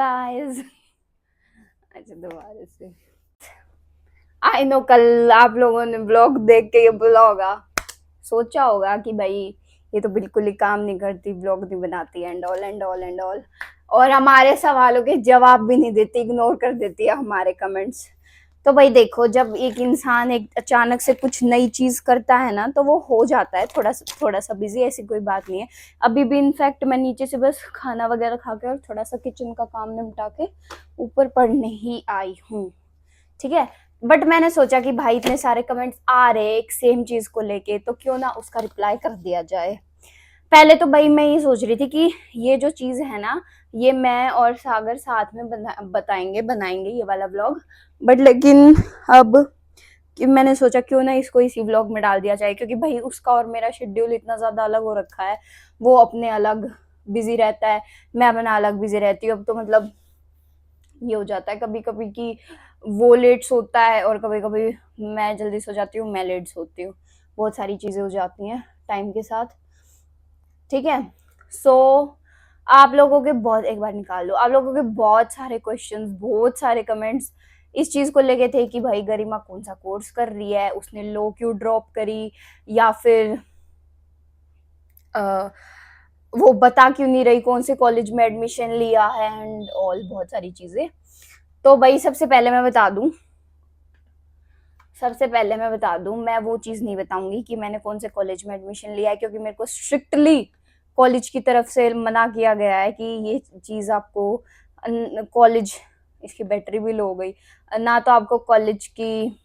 Guys. अच्छा दोबारा से। आई नो कल आप लोगों ने ब्लॉग देख के ये बोला होगा, सोचा होगा कि भाई ये तो बिल्कुल ही काम नहीं करती, ब्लॉग नहीं बनाती, and all and all and all, और हमारे सवालों के जवाब भी नहीं देती, इग्नोर कर देती है हमारे कमेंट्स। तो भाई देखो, जब एक इंसान एक अचानक से कुछ नई चीज करता है ना, तो वो हो जाता है थोड़ा सा बिजी, ऐसी कोई बात नहीं है। अभी भी इनफैक्ट मैं नीचे से बस खाना वगैरह खा के और थोड़ा सा किचन का काम निपटा के ऊपर पढ़ने ही आई हूँ, ठीक है। बट मैंने सोचा कि भाई इतने सारे कमेंट्स आ रहे एक सेम चीज को लेके, तो क्यों ना उसका रिप्लाई कर दिया जाए। पहले तो भाई मैं ये सोच रही थी कि ये जो चीज है ना, ये मैं और सागर साथ में बताएंगे बनाएंगे ये वाला व्लॉग। बट लेकिन अब कि मैंने सोचा क्यों ना इसको इसी व्लॉग में डाल दिया जाए, क्योंकि भाई उसका और मेरा शेड्यूल इतना ज्यादा अलग हो रखा है। वो अपने अलग बिजी रहता है, मैं अपना अलग बिजी रहती हूँ। अब तो मतलब ये हो जाता है कभी कभी कि वो लेट सोता है और कभी कभी मैं जल्दी सो जाती हूँ, मैं लेट सोती हूँ। बहुत सारी चीजें हो जाती हैं टाइम के साथ, ठीक है। सो आप लोगों के बहुत, एक बार निकाल लो, आप लोगों के बहुत सारे क्वेश्चंस, बहुत सारे कमेंट्स इस चीज को लेके थे कि भाई गरिमा कौन सा कोर्स कर रही है, उसने लो क्यों ड्रॉप करी, या फिर आ, वो बता क्यों नहीं रही कौन से कॉलेज में एडमिशन लिया है, एंड ऑल बहुत सारी चीजें। तो भाई सबसे पहले मैं बता दूं, मैं वो चीज नहीं बताऊंगी कि मैंने कौन से कॉलेज में एडमिशन लिया है, क्योंकि मेरे को स्ट्रिक्टली कॉलेज की तरफ से मना किया गया है कि ये चीज आपको कॉलेज, इसकी बैटरी भी लो हो गई ना, तो आपको कॉलेज की,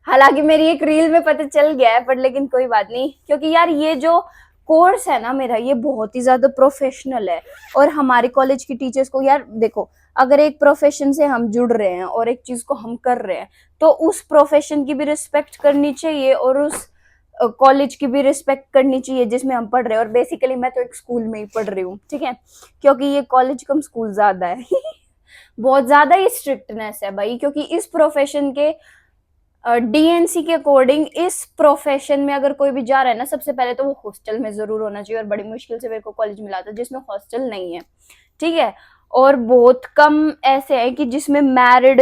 हालांकि मेरी एक रील में पता चल गया है, पर लेकिन कोई बात नहीं, क्योंकि यार ये जो कोर्स है ना मेरा, ये बहुत ही ज्यादा प्रोफेशनल है। और हमारे कॉलेज की टीचर्स को, यार देखो, अगर एक प्रोफेशन से हम जुड़ रहे हैं और एक चीज को हम कर रहे हैं, तो उस प्रोफेशन की भी रिस्पेक्ट करनी चाहिए और उस कॉलेज की भी रिस्पेक्ट करनी चाहिए जिसमें हम पढ़ रहे हैं। और बेसिकली मैं तो एक स्कूल में ही पढ़ रही हूँ, ठीक है, क्योंकि ये कॉलेज कम स्कूल ज्यादा है। बहुत ज्यादा ही स्ट्रिक्टनेस है भाई, क्योंकि इस प्रोफेशन के डीएनसी के अकॉर्डिंग इस प्रोफेशन में अगर कोई भी जा रहा है ना, सबसे पहले तो वो हॉस्टल में जरूर होना चाहिए, और बड़ी मुश्किल से मेरे को कॉलेज मिला था जिसमें हॉस्टल नहीं है, ठीक है। और बहुत कम ऐसे हैं कि जिसमें मैरिड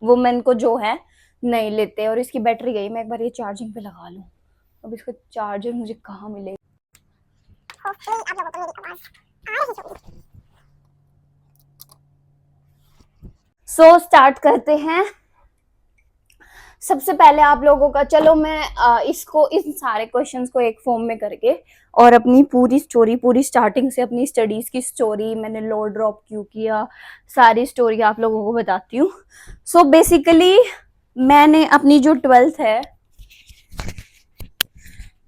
वुमेन को जो है नहीं लेते। और इसकी बैटरी गई, मैं एक बार ये चार्जिंग पे लगा लूं। अब इसका चार्जर मुझे कहाँ मिलेगा? सो स्टार्ट करते हैं। सबसे पहले आप लोगों का, चलो मैं इसको, इन सारे क्वेश्चंस को एक फॉर्म में करके और अपनी पूरी स्टोरी, पूरी स्टार्टिंग से अपनी स्टडीज की स्टोरी, मैंने लो ड्रॉप क्यों किया, सारी स्टोरी आप लोगों को बताती हूँ। सो बेसिकली मैंने अपनी जो ट्वेल्थ है,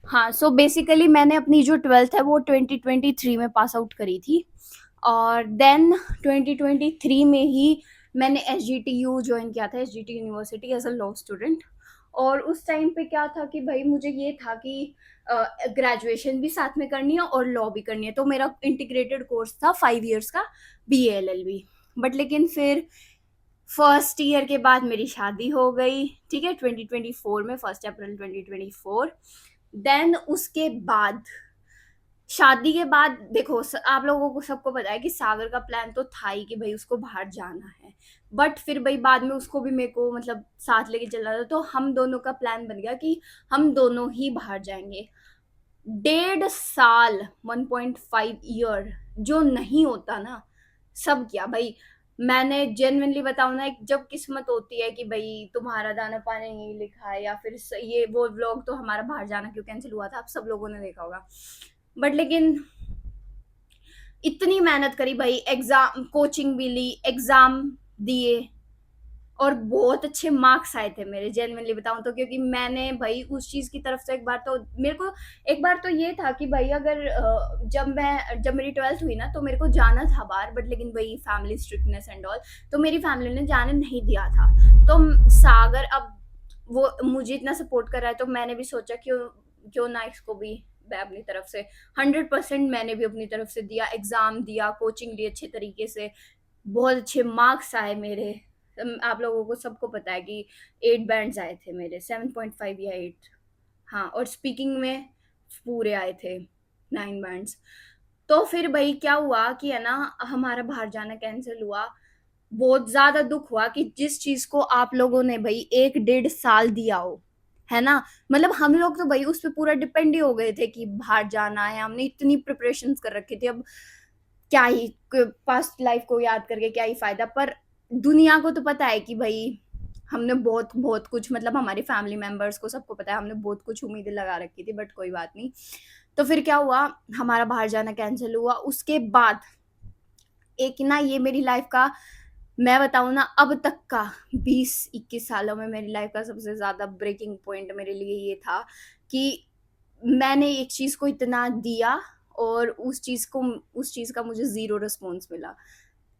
हाँ, सो बेसिकली मैंने अपनी जो ट्वेल्थ है वो 2023 में पास आउट करी थी। और देन 2023 में ही मैंने S G T U join किया था, S G T university, as a law student. और उस टाइम पे क्या था कि भाई मुझे ये था कि ग्रेजुएशन भी साथ में करनी है और लॉ भी करनी है, तो मेरा इंटीग्रेटेड कोर्स था 5 इयर्स का, B L L B. But लेकिन फिर फर्स्ट ईयर के बाद मेरी शादी हो गई, ठीक है, 2024 में, 1 अप्रैल 2024। देन उसके बाद, शादी के बाद देखो, आप लोगों को सबको पता है कि सागर का प्लान तो था ही कि भाई उसको बाहर जाना है। बट फिर भाई बाद में उसको भी मेरे को मतलब साथ लेके चलना था, तो हम दोनों का प्लान बन गया कि हम दोनों ही बाहर जाएंगे। 1.5 साल, 1.5 ईयर जो नहीं होता ना, सब किया भाई मैंने। जेन्युइनली बताऊं ना, एक जब किस्मत होती है कि भाई तुम्हारा दाना पानी नहीं लिखा है, या फिर ये वो व्लॉग तो हमारा बाहर जाना क्यों कैंसिल हुआ था, आप सब लोगों ने देखा होगा। बट लेकिन इतनी मेहनत करी भाई, एग्जाम कोचिंग भी ली, एग्जाम दिए, और बहुत अच्छे मार्क्स आए थे मेरे, जेन्युइनली बताऊं तो, क्योंकि मैंने भाई उस चीज की तरफ से, एक बार तो मेरे को, एक बार तो ये था कि भाई अगर जब मेरी ट्वेल्थ हुई ना, तो मेरे को जाना था बाहर, बट लेकिन वही फैमिली स्ट्रिक्टनेस एंड ऑल, तो मेरी फैमिली ने जाने नहीं दिया था। तो सागर अब वो मुझे इतना सपोर्ट कर रहा है, तो मैंने भी सोचा क्यों क्यों ना इसको भी मैं अपनी तरफ से 100% मैंने भी अपनी तरफ से दिया, एग्जाम दिया, कोचिंग ली अच्छे तरीके से, बहुत अच्छे मार्क्स आए मेरे। आप लोगों को सबको पता है कि 8 बैंड्स आए थे मेरे, 7.5 या 8, हाँ, और स्पीकिंग में पूरे आए थे 9 बैंड्स। तो फिर भाई क्या हुआ कि है ना, हमारा बाहर जाना कैंसिल हुआ। बहुत ज्यादा दुख हुआ कि जिस चीज को आप लोगों ने भाई 1 डेढ़ साल दिया हो, है ना, मतलब हम लोग तो भाई उस पे पूरा डिपेंड ही हो गए थे कि बाहर जाना है, हमने इतनी प्रिपरेशंस कर रखी थी। अब क्या ही पास्ट लाइफ को याद करके क्या ही फायदा। पर दुनिया को तो पता है कि भाई हमने बहुत बहुत कुछ, मतलब हमारी फैमिली मेंबर्स को सबको पता है हमने बहुत कुछ उम्मीदें लगा रखी थी, बट कोई बात नहीं। तो फिर क्या हुआ, हमारा बाहर जाना कैंसिल हुआ। उसके बाद एक ना, ये मेरी लाइफ का, मैं बताऊँ ना, अब तक का 20-21 सालों में मेरी लाइफ का सबसे ज़्यादा ब्रेकिंग पॉइंट मेरे लिए ये था कि मैंने एक चीज़ को इतना दिया और उस चीज़ का मुझे ज़ीरो रिस्पॉन्स मिला।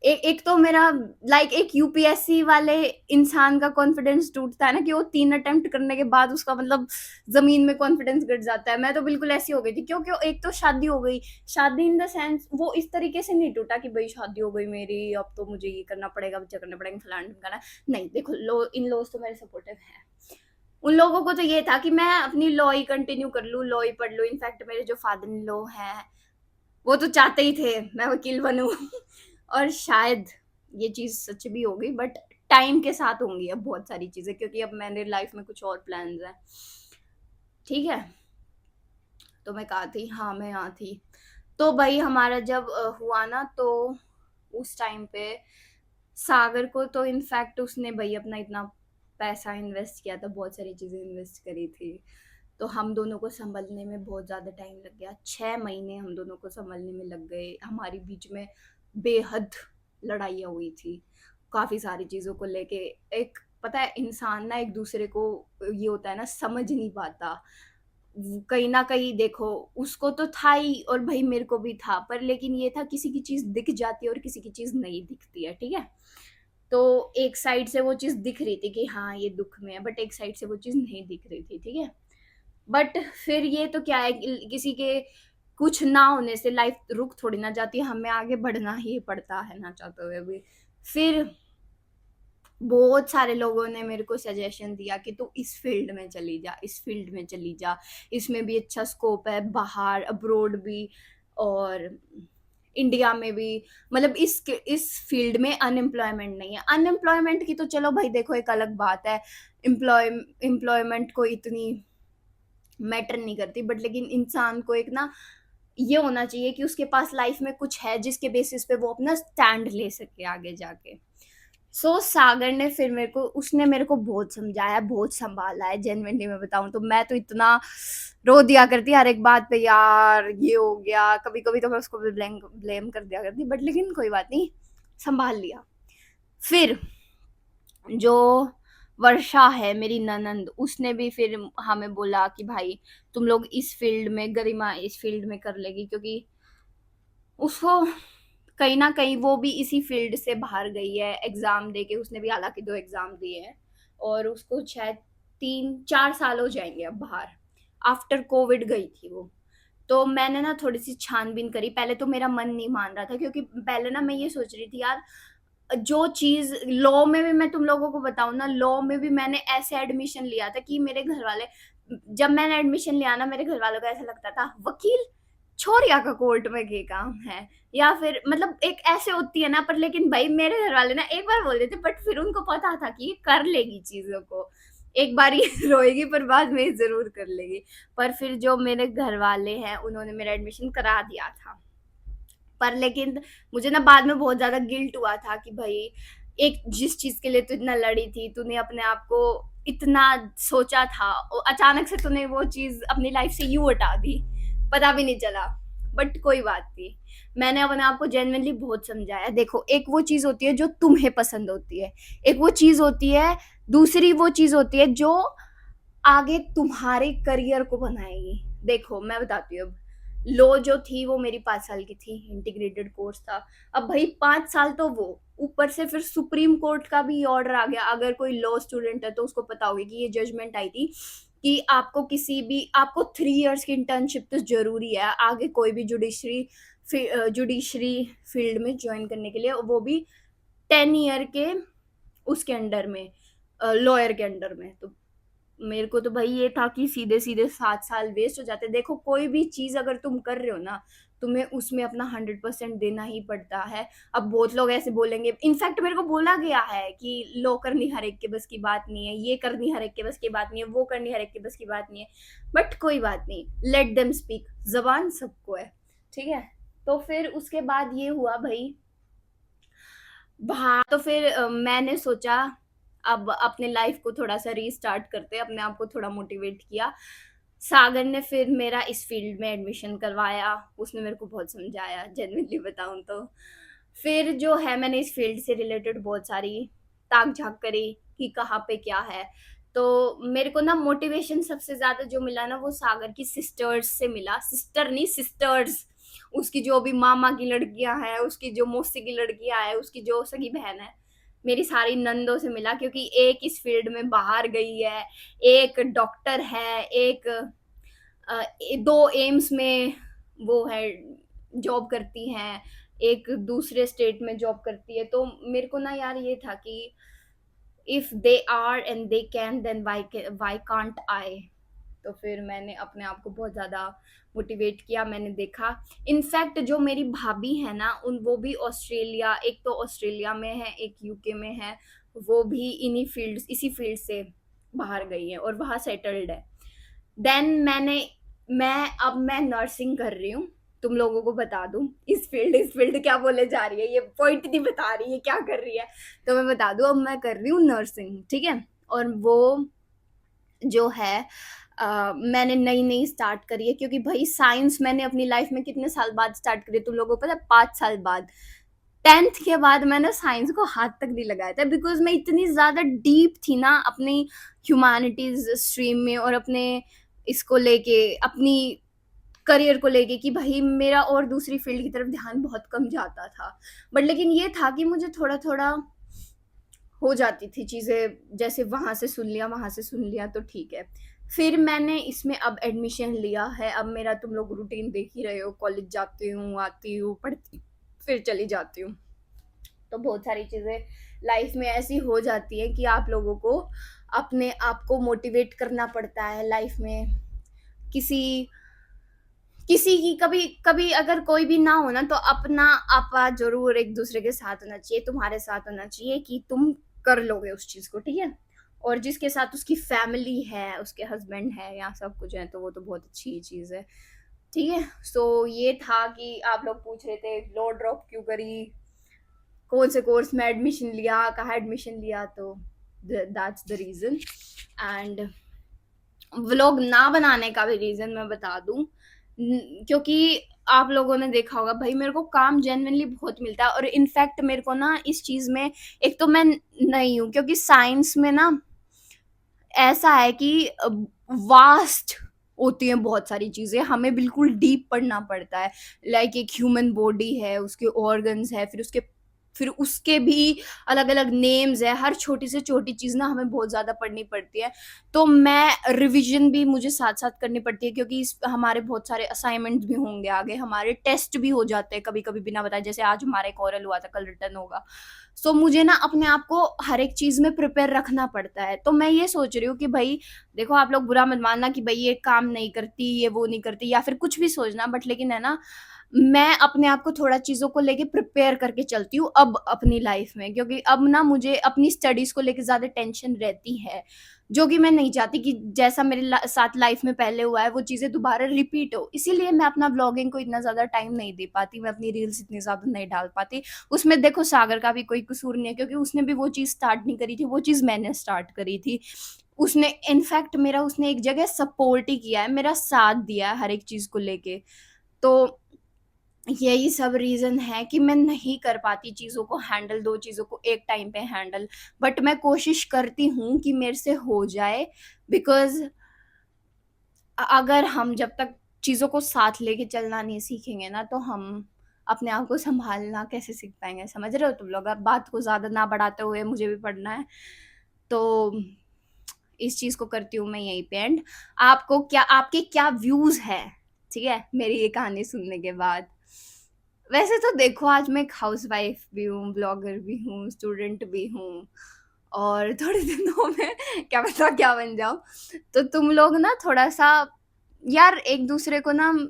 एक तो मेरा, लाइक एक यूपीएससी वाले इंसान का कॉन्फिडेंस टूटता है ना, कि वो 3 अटेम्प्ट करने के बाद उसका मतलब ज़मीन में कॉन्फिडेंस गिर जाता है। मैं तो बिल्कुल ऐसी हो गई थी, क्योंकि एक तो शादी हो गई। शादी इन द सेंस वो इस तरीके से नहीं टूटा कि भई शादी हो गई मेरी, अब तो मुझे ये करना पड़ेगा, बच्चे करने पड़ेंगे, फलाना-ढिमकाना। नहीं, देखो, इन-लॉज़ तो मेरे सपोर्टिव हैं। उन लोगों को तो ये था कि मैं अपनी लॉ ही कंटिन्यू कर लूँ, लॉ ही पढ़ लूँ। इनफैक्ट मेरे जो फादर इन लॉ हैं, वो तो चाहते ही थे मैं वकील बनूँ। और शायद ये चीज़ सच भी हो गई, बट टाइम के साथ होंगी अब बहुत सारी चीज़ें, क्योंकि अब मेरे लाइफ में कुछ और प्लान्स हैं। ठीक है? तो मैं कहाँ थी? हाँ, मैं यहाँ थी। तो भाई हमारा जब हुआ ना, तो उस टाइम पे सागर को तो इनफैक्ट उसने भाई अपना इतना पैसा इन्वेस्ट किया था, बहुत सारी चीज़ें इन्वेस्ट करी थी। तो हम दोनों को सँभलने में बहुत ज़्यादा टाइम लग गया। 6 महीने हम दोनों को सँभलने में लग गए। हमारी बीच में बेहद लड़ाइयाँ हुई थी, काफ़ी सारी चीज़ों को लेके। एक, पता है, इंसान ना एक-दूसरे को, ये होता है ना, समझ नहीं पाता। कहीं न कहीं देखो, उसको तो था ही और भई मेरे को भी था, पर लेकिन ये था, किसी की चीज़ दिख जाती है और किसी की चीज़ नहीं दिखती है, ठीक है? तो एक साइड से वो चीज़ दिख रही थी कि हाँ, ये दुःख में है, बट एक साइड से वो चीज़ नहीं दिख रही थी, ठीक है? बट फिर ये तो क्या है, किसी के कुछ ना होने से लाइफ रुक थोड़ी ना जाती है, हमें आगे बढ़ना ही पड़ता है ना चाहते हुए भी। फिर बहुत सारे लोगों ने मेरे को सजेशन दिया कि तू इस फील्ड में चली जा, इस फील्ड में चली जा, इसमें भी अच्छा स्कोप है, बाहर अब्रॉड भी और इंडिया में भी। मतलब इस फील्ड में अनएम्प्लॉयमेंट नहीं है। अनएम्प्लॉयमेंट की तो चलो भाई देखो एक अलग बात है, एम्प्लॉय एम्प्लॉयमेंट को इतनी मैटर नहीं करती, बट लेकिन इंसान को एक ना, ये होना चाहिए कि उसके पास लाइफ में कुछ है जिसके बेसिस पे वो अपना स्टैंड ले सके आगे जाके। सागर ने फिर उसने मेरे को बहुत समझाया, बहुत सँभाला है। जेनुइनली मैं बताऊँ तो मैं तो इतना रो दिया करती हर एक बात पे, यार ये हो गया। कभी-कभी तो मैं उसको भी ब्लेम ब्लेम कर दिया करती, बट लेकिन कोई बात नहीं, सँभाल लिया। फिर जो वर्षा है मेरी ननंद, उसने भी फिर हमें बोला कि भाई तुम लोग इस फील्ड में, गरिमा इस फील्ड में कर लेगी, क्योंकि उसको कहीं न कहीं वो भी इसी फ़ील्ड से बाहर गई है एग्ज़ाम देके। उसने भी हालाँकि 2 एग्ज़ाम दिए हैं और उसको शायद 3-4 साल हो जाएँगे अब बाहर। आफ्टर कोविड गई थी वो। तो मैंने ना थोड़ी-सी छानबीन करी। पहले तो मेरा मन नहीं मान रहा था, क्योंकि पहले ना मैं ये सोच रही थी, यार जो चीज़ लॉ में भी, मैं तुम लोगों को बताऊँ ना, लॉ में भी मैंने ऐसे एडमिशन लिया था कि मेरे घरवाले, जब मैंने एडमिशन लिया ना, मेरे घरवालों को ऐसा लगता था, वकील छोरिया का कोर्ट में के काम है, या फिर मतलब एक ऐसे होती है ना। पर लेकिन भाई मेरे घरवाले ना एक बार बोल देते, बट फिर उनको पता था कि ये कर लेगी चीज़ों को। एक बार ये रोएगी पर बाद में ये ज़रूर कर लेगी। पर फिर जो मेरे घरवाले हैं उन्होंने मेरा एडमिशन करा दिया था। पर लेकिन मुझे ना बाद में बहुत ज़्यादा गिल्ट हुआ था कि भई एक जिस चीज़ के लिए तू इतना लड़ी थी, तूने अपने आप को इतना सोचा था, अचानक से तूने वो चीज़ अपनी लाइफ़ से यूँ हटा दी, पता भी नहीं चला। बट कोई बात नहीं, मैंने अपने आप को जेनुइनली बहुत समझाया। देखो, एक वो चीज़ होती है जो तुम्हें पसंद होती है, एक वो चीज़ होती है, दूसरी वो चीज़ होती है जो आगे तुम्हारे करियर को बनाएगी। देखो मैं बताती हूँ अब, लॉ जो थी वो मेरी 5 साल की थी, इंटीग्रेटेड कोर्स था। अब भई 5 साल तो वो, ऊपर से फिर सुप्रीम कोर्ट का भी ऑर्डर आ गया। अगर कोई लॉ स्टूडेंट है तो उसको पता होगा कि ये जजमेंट आई थी कि आपको 3 इयर्स की इंटर्नशिप तो ज़रूरी है, आगे कोई भी जुडिशरी फील्ड में जॉइन करने के लिए, वो भी 10 ईयर के उसके अंडर में, लॉयर के अंडर में। तो मेरे को तो भाई ये था कि सीधे-सीधे 7 साल वेस्ट हो जाते। देखो कोई भी चीज़ अगर तुम कर रहे हो ना, तुम्हें उसमें अपना 100% देना ही पड़ता है। अब बहुत लोग ऐसे बोलेंगे, इनफैक्ट मेरे को बोला गया है कि लो करनी हर एक के बस की बात नहीं है, ये करनी हर एक के बस की बात नहीं है, वो करनी हर एक के बस की बात नहीं है। बट कोई बात नहीं, लेट देम स्पीक, ज़बान सबको है, ठीक है? तो फिर उसके बाद ये हुआ भई, तो फिर मैंने सोचा अब अपने लाइफ को थोड़ा-सा रीस्टार्ट करते हैं, अपने आप को थोड़ा मोटिवेट किया। सागर ने फिर मेरा इस फील्ड में एडमिशन करवाया, उसने मेरे को बहुत समझाया जेनुइनली बताऊँ तो। फिर जो है मैंने इस फील्ड से रिलेटेड बहुत सारी ताक-झाँक करी कि कहाँ पे क्या है। तो मेरे को ना मोटिवेशन सबसे ज़्यादा जो मिला ना वो सागर की सिस्टर्स से मिला, सिस्टर नहीं सिस्टर्स। उसकी जो भी मामा की लड़कियां हैं, उसकी जो मौसी की लड़कियां हैं, उसकी जो सगी बहन है, मेरी सारी नंदों से मिला, क्योंकि एक इस फील्ड में बाहर गई है, एक डॉक्टर है, एक दो एम्स में वो है जॉब करती हैं, एक दूसरे स्टेट में जॉब करती है। तो मेरे को ना यार ये था कि if they are and they can then why can't I. तो फिर मैंने अपने आप को बहुत ज़्यादा मोटिवेट किया, मैंने देखा। इनफैक्ट जो मेरी भाभी है ना उन वो भी ऑस्ट्रेलिया, एक तो ऑस्ट्रेलिया में है, एक यूके में है, वो भी इसी फील्ड से बाहर गई है और वहाँ सेटल्ड है। देन मैं नर्सिंग कर रही हूँ। तुम लोगों को बता दूं, इस फील्ड क्या बोले जा रही है, ये पॉइंट नहीं बता रही है क्या कर रही है। तो मैं बता दूं, अब मैं कर रही हूँ नर्सिंग, ठीक है? और वो जो है मैंने नई नई स्टार्ट करी है, क्योंकि भाई साइंस मैंने अपनी लाइफ में कितने साल बाद स्टार्ट करी, तुम लोगों को पता है? 5 साल बाद। 10th के बाद मैंने साइंस को हाथ तक नहीं लगाया था, बिकॉज मैं इतनी ज़्यादा डीप थी ना अपनी ह्यूमैनिटीज स्ट्रीम में और अपने इसको लेके, अपनी करियर को लेके, कि भाई मेरा और दूसरी फील्ड की तरफ ध्यान बहुत कम जाता था। बट लेकिन ये था कि मुझे थोड़ा थोड़ा हो जाती थी चीज़ें, जैसे वहाँ से सुन लिया तो ठीक है। फिर मैंने इसमें अब एडमिशन लिया है। अब मेरा तुम लोग रूटीन देख ही रहे हो, कॉलेज जाती हूँ, आती हूँ, पढ़ती, फिर चली जाती हूँ। तो बहुत सारी चीज़ें लाइफ में ऐसी हो जाती हैं कि आप लोगों को अपने आप को मोटिवेट करना पड़ता है लाइफ में। किसी किसी की कभी कभी अगर कोई भी ना हो ना, तो अपना आपा जरूर एक दूसरे के साथ होना चाहिए, तुम्हारे साथ होना चाहिए कि तुम कर लोगे उस चीज को, ठीक है? और जिसके साथ उसकी फैमिली है, उसके हस्बैंड है या सब कुछ है, तो वो तो बहुत अच्छी चीज है, ठीक है? सो ये था कि आप लोग पूछ रहे थे लो ड्रॉप क्यों करी, कौन से कोर्स में एडमिशन लिया, कहाँ एडमिशन लिया, तो that's the reason. And vlog ना बनाने का भी रीजन मैं बता दूं, क्योंकि आप लोगों ने देखा होगा भाई मेरे को काम जेन्युइनली बहुत मिलता है। और इनफैक्ट मेरे को ना इस चीज में, एक तो मैं नहीं हूँ, क्योंकि साइंस में ना ऐसा है कि वास्ट होती हैं बहुत सारी चीजें, हमें बिल्कुल डीप पढ़ना पड़ता है। लाइक एक ह्यूमन बॉडी है, उसके ऑर्गन्स है, फिर उसके भी अलग अलग नेम्स है, हर छोटी से छोटी चीज़ ना हमें बहुत ज़्यादा पढ़नी पड़ती है। तो मैं रिवीजन भी मुझे साथ साथ करनी पड़ती है, क्योंकि हमारे बहुत सारे असाइनमेंट्स भी होंगे, आगे हमारे टेस्ट भी हो जाते हैं कभी कभी बिना बताए, जैसे आज हमारा एक ओरल हुआ था, कल रिटर्न होगा। सो मुझे ना अपने आप को हर एक चीज़ में प्रिपेयर रखना पड़ता है। तो मैं ये सोच रही हूँ कि भाई देखो, आप लोग बुरा मत मानना कि भाई ये काम नहीं करती, ये वो नहीं करती, या फिर कुछ भी सोचना, बट लेकिन है ना, मैं अपने आप को थोड़ा चीज़ों को लेके प्रिपेयर करके चलती हूँ अब अपनी लाइफ में, क्योंकि अब ना मुझे अपनी स्टडीज़ को लेके ज़्यादा टेंशन रहती है, जो कि मैं नहीं चाहती कि जैसा मेरे साथ लाइफ में पहले हुआ है वो चीज़ें दोबारा रिपीट हो। इसीलिए मैं अपना ब्लॉगिंग को इतना ज़्यादा टाइम नहीं दे पाती, मैं अपनी रील्स इतनी ज़्यादा नहीं डाल पाती। उसमें देखो सागर का भी कोई कसूर नहीं है, क्योंकि उसने भी वो चीज़ स्टार्ट नहीं करी थी, वो चीज़ मैंने स्टार्ट करी थी। उसने इनफैक्ट मेरा उसने एक जगह सपोर्ट ही किया है, मेरा साथ दिया है हर एक चीज़ को लेके। तो यही सब रीज़न है कि मैं नहीं कर पाती चीज़ों को हैंडल, 2 चीज़ों को एक टाइम पे हैंडल। बट मैं कोशिश करती हूँ कि मेरे से हो जाए, बिकॉज़ अगर हम जब तक चीज़ों को साथ लेके चलना नहीं सीखेंगे ना, तो हम अपने आप को सँभालना कैसे सीख पाएँगे? समझ रहे हो तुम लोग? अब बात को ज़्यादा ना बढ़ाते हुए, मुझे भी पढ़ना है। तो इस चीज़ को करती हूँ मैं यहीं पे एंड। आपके क्या व्यूज़ हैं, ठीक है, मेरी ये कहानी सुनने के बाद? वैसे तो देखो, आज मैं एक हाउसवाइफ भी हूँ, ब्लॉगर भी हूँ, स्टूडेंट भी हूँ, और थोड़े दिनों में क्या पता क्या बन जाऊँ। तो तुम लोग ना थोड़ा-सा यार एक दूसरे को ना,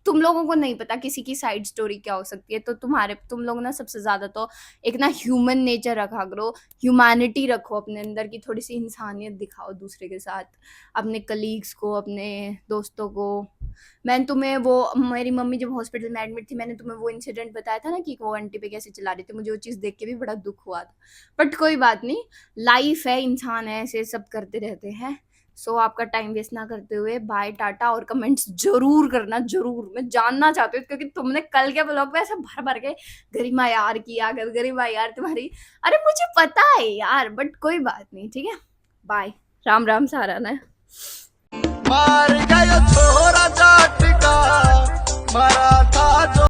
तुम लोगों को नहीं पता किसी की साइड स्टोरी क्या हो सकती है, तो तुम लोग ना सबसे ज़्यादा तो एक ना ह्यूमन नेचर रखा करो, ह्यूमैनिटी रखो अपने अंदर की, थोड़ी-सी इंसानियत दिखाओ दूसरे के साथ, अपने कलीग्स को, अपने दोस्तों को। मैंने तुम्हें वो मेरी मम्मी जब हॉस्पिटल में एडमिट थी, मैंने तुम्हें वो इंसिडेंट बताया था ना कि वो आंटी पे कैसे चिल्ला रही थी, मुझे वो चीज़ देख के भी बड़ा दुःख हुआ था। बट कोई बात नहीं, लाइफ़ है, इंसान है, ऐसे सब करते रहते हैं। सो आपका टाइम वेस्ट ना करते हुए बाय टाटा, और कमेंट्स ज़रूर करना, ज़रूर। मैं जानना चाहती हूँ क्योंकि तुमने कल के ब्लॉग में ऐसा भर-भर के गरिमा यार किया कर, गरिमा यार तुम्हारी, अरे मुझे पता है यार, बट कोई बात नहीं, ठीक है? बाय। राम राम सहाराना। मार गयो छोरा जाट का, मरा था जो